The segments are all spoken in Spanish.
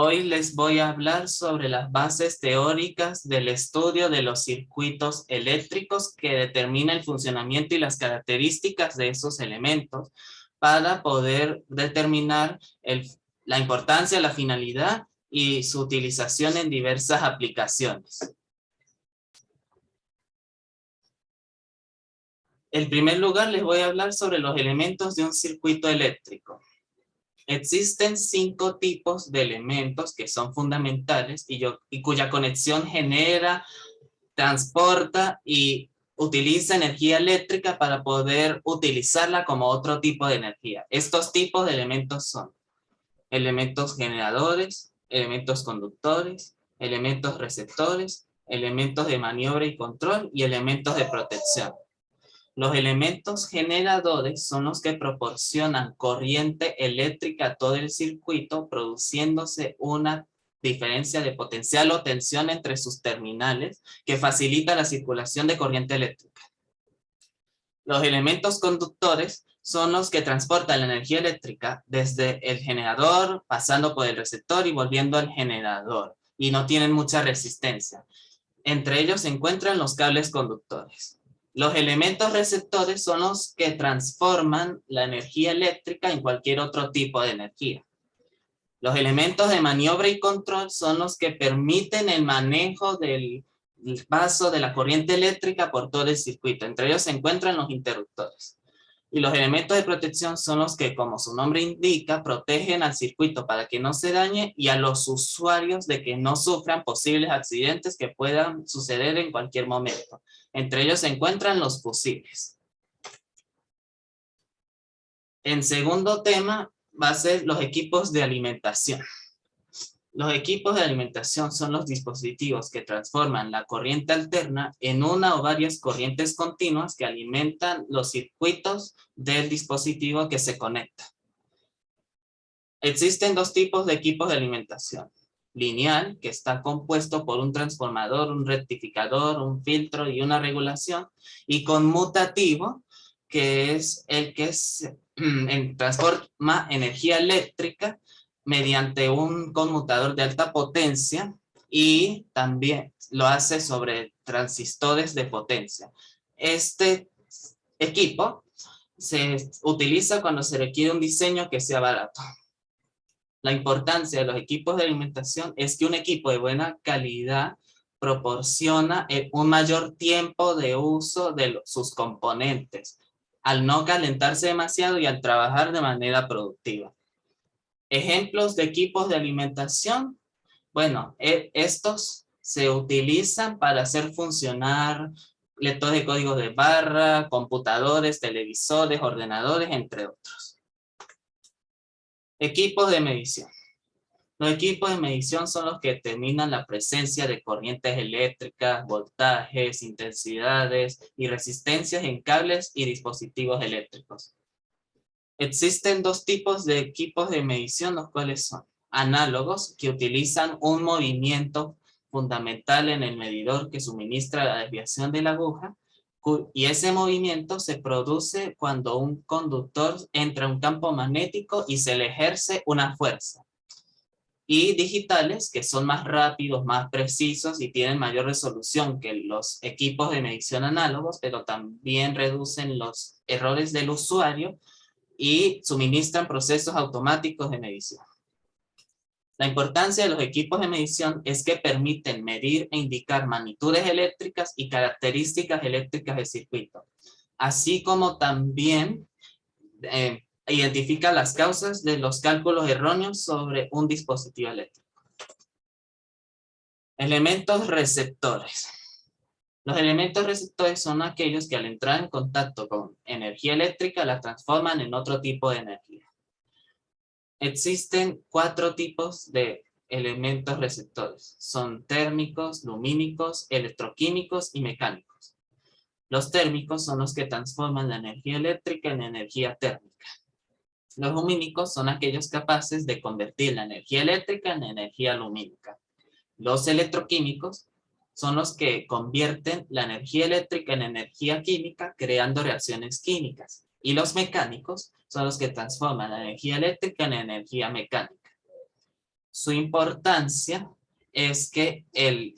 Hoy les voy a hablar sobre las bases teóricas del estudio de los circuitos eléctricos que determina el funcionamiento y las características de esos elementos para poder determinar la importancia, la finalidad y su utilización en diversas aplicaciones. En primer lugar, les voy a hablar sobre los elementos de un circuito eléctrico. Existen 5 tipos de elementos que son fundamentales y cuya conexión genera, transporta y utiliza energía eléctrica para poder utilizarla como otro tipo de energía. Estos tipos de elementos son elementos generadores, elementos conductores, elementos receptores, elementos de maniobra y control y elementos de protección. Los elementos generadores son los que proporcionan corriente eléctrica a todo el circuito, produciéndose una diferencia de potencial o tensión entre sus terminales que facilita la circulación de corriente eléctrica. Los elementos conductores son los que transportan la energía eléctrica desde el generador, pasando por el receptor y volviendo al generador, y no tienen mucha resistencia. Entre ellos se encuentran los cables conductores. Los elementos receptores son los que transforman la energía eléctrica en cualquier otro tipo de energía. Los elementos de maniobra y control son los que permiten el manejo del paso de la corriente eléctrica por todo el circuito. Entre ellos se encuentran los interruptores. Y los elementos de protección son los que, como su nombre indica, protegen al circuito para que no se dañe y a los usuarios de que no sufran posibles accidentes que puedan suceder en cualquier momento. Entre ellos se encuentran los fusibles. En segundo tema va a ser los equipos de alimentación. Los equipos de alimentación son los dispositivos que transforman la corriente alterna en una o varias corrientes continuas que alimentan los circuitos del dispositivo que se conecta. Existen 2 tipos de equipos de alimentación. Lineal, que está compuesto por un transformador, un rectificador, un filtro y una regulación, y conmutativo, que es el que transforma energía eléctrica mediante un conmutador de alta potencia y también lo hace sobre transistores de potencia. Este equipo se utiliza cuando se requiere un diseño que sea barato. La importancia de los equipos de alimentación es que un equipo de buena calidad proporciona un mayor tiempo de uso de sus componentes, al no calentarse demasiado y al trabajar de manera productiva. Ejemplos de equipos de alimentación. Bueno, estos se utilizan para hacer funcionar lectores de códigos de barra, computadores, televisores, ordenadores, entre otros. Equipos de medición. Los equipos de medición son los que determinan la presencia de corrientes eléctricas, voltajes, intensidades y resistencias en cables y dispositivos eléctricos. Existen 2 tipos de equipos de medición, los cuales son análogos, que utilizan un movimiento fundamental en el medidor que suministra la desviación de la aguja, y ese movimiento se produce cuando un conductor entra a un campo magnético y se le ejerce una fuerza. Y digitales, que son más rápidos, más precisos y tienen mayor resolución que los equipos de medición análogos, pero también reducen los errores del usuario y suministran procesos automáticos de medición. La importancia de los equipos de medición es que permiten medir e indicar magnitudes eléctricas y características eléctricas del circuito, así como también identifica las causas de los cálculos erróneos sobre un dispositivo eléctrico. Elementos receptores. Los elementos receptores son aquellos que al entrar en contacto con energía eléctrica la transforman en otro tipo de energía. Existen 4 tipos de elementos receptores. Son térmicos, lumínicos, electroquímicos y mecánicos. Los térmicos son los que transforman la energía eléctrica en energía térmica. Los lumínicos son aquellos capaces de convertir la energía eléctrica en energía lumínica. Los electroquímicos son los que convierten la energía eléctrica en energía química creando reacciones químicas. Y los mecánicos son los que transforman la energía eléctrica en energía mecánica. Su importancia es que el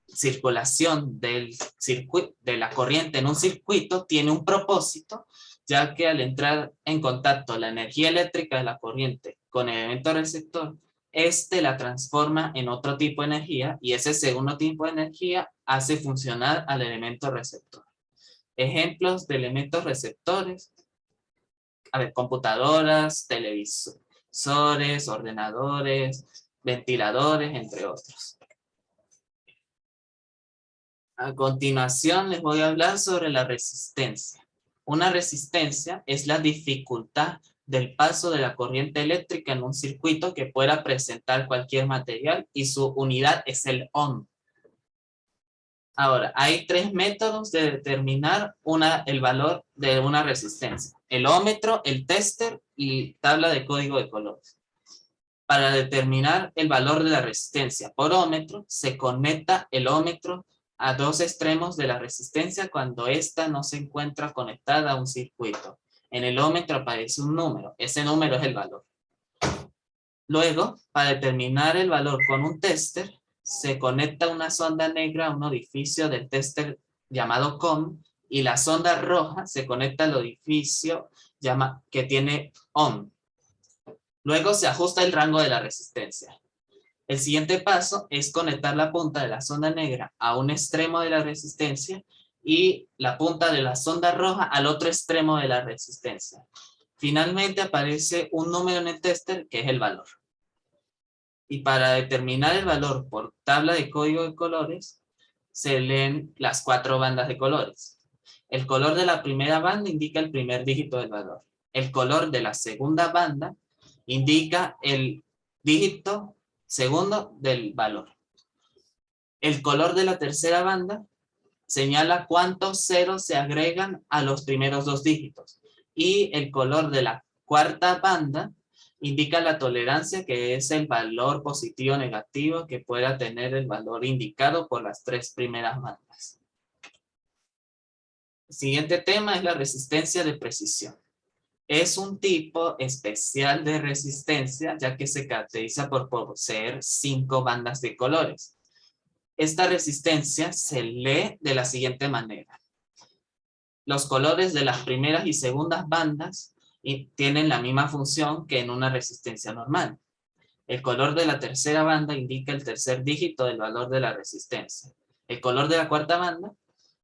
circulación del circuito, de la corriente en un circuito tiene un propósito, ya que al entrar en contacto la energía eléctrica de la corriente con el elemento receptor, este la transforma en otro tipo de energía y ese segundo tipo de energía hace funcionar al elemento receptor. Ejemplos de elementos receptores: a ver, computadoras, televisores, ordenadores, ventiladores, entre otros. A continuación les voy a hablar sobre la resistencia. Una resistencia es la dificultad del paso de la corriente eléctrica en un circuito que pueda presentar cualquier material y su unidad es el ohm. Ahora, hay tres métodos de determinar el valor de una resistencia: el ómetro, el tester y tabla de código de colores. Para determinar el valor de la resistencia por ómetro, se conecta el ómetro a dos extremos de la resistencia cuando ésta no se encuentra conectada a un circuito. En el ómetro aparece un número, ese número es el valor. Luego, para determinar el valor con un tester, se conecta una sonda negra a un orificio del tester llamado COM y la sonda roja se conecta al orificio que tiene OHM. Luego se ajusta el rango de la resistencia. El siguiente paso es conectar la punta de la sonda negra a un extremo de la resistencia y la punta de la sonda roja al otro extremo de la resistencia. Finalmente aparece un número en el tester que es el valor. Y para determinar el valor por tabla de código de colores, se leen las 4 bandas de colores. El color de la primera banda indica el primer dígito del valor. El color de la segunda banda indica el dígito segundo del valor. El color de la tercera banda señala cuántos ceros se agregan a los primeros 2 dígitos. Y el color de la cuarta banda indica la tolerancia, que es el valor positivo o negativo que pueda tener el valor indicado por las 3 primeras bandas. El siguiente tema es la resistencia de precisión. Es un tipo especial de resistencia, ya que se caracteriza por poseer 5 bandas de colores. Esta resistencia se lee de la siguiente manera. Los colores de las primeras y segundas bandas tienen la misma función que en una resistencia normal. El color de la tercera banda indica el tercer dígito del valor de la resistencia. El color de la cuarta banda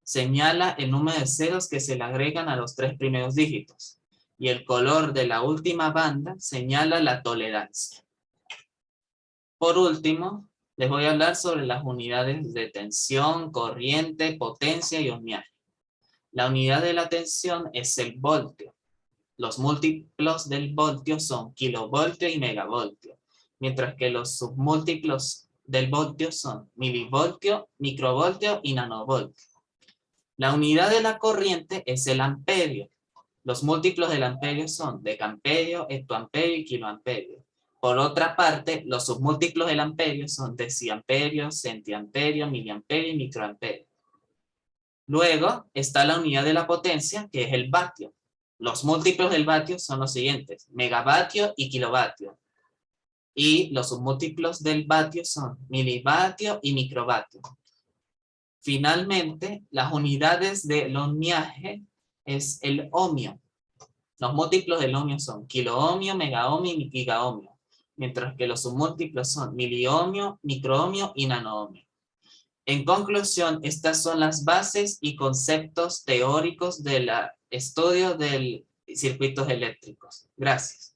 señala el número de ceros que se le agregan a los 3 primeros dígitos. Y el color de la última banda señala la tolerancia. Por último, les voy a hablar sobre las unidades de tensión, corriente, potencia y ohmiaje. La unidad de la tensión es el voltio. Los múltiplos del voltio son kilovoltio y megavoltio, mientras que los submúltiplos del voltio son milivoltio, microvoltio y nanovoltio. La unidad de la corriente es el amperio. Los múltiplos del amperio son decamperio, hectoamperio y kiloamperio. Por otra parte, los submúltiplos del amperio son deciamperio, centiamperio, miliamperio y microamperio. Luego está la unidad de la potencia, que es el vatio. Los múltiplos del vatio son los siguientes: megavatio y kilovatio. Y los submúltiplos del vatio son milivatio y microvatio. Finalmente, las unidades del ohmiaje es el ohmio. Los múltiplos del ohmio son kiloohmio, megaohmio y gigaohmio, mientras que los submúltiplos son miliohmio, microohmio y nanoohmio. En conclusión, estas son las bases y conceptos teóricos del estudio de circuitos eléctricos. Gracias.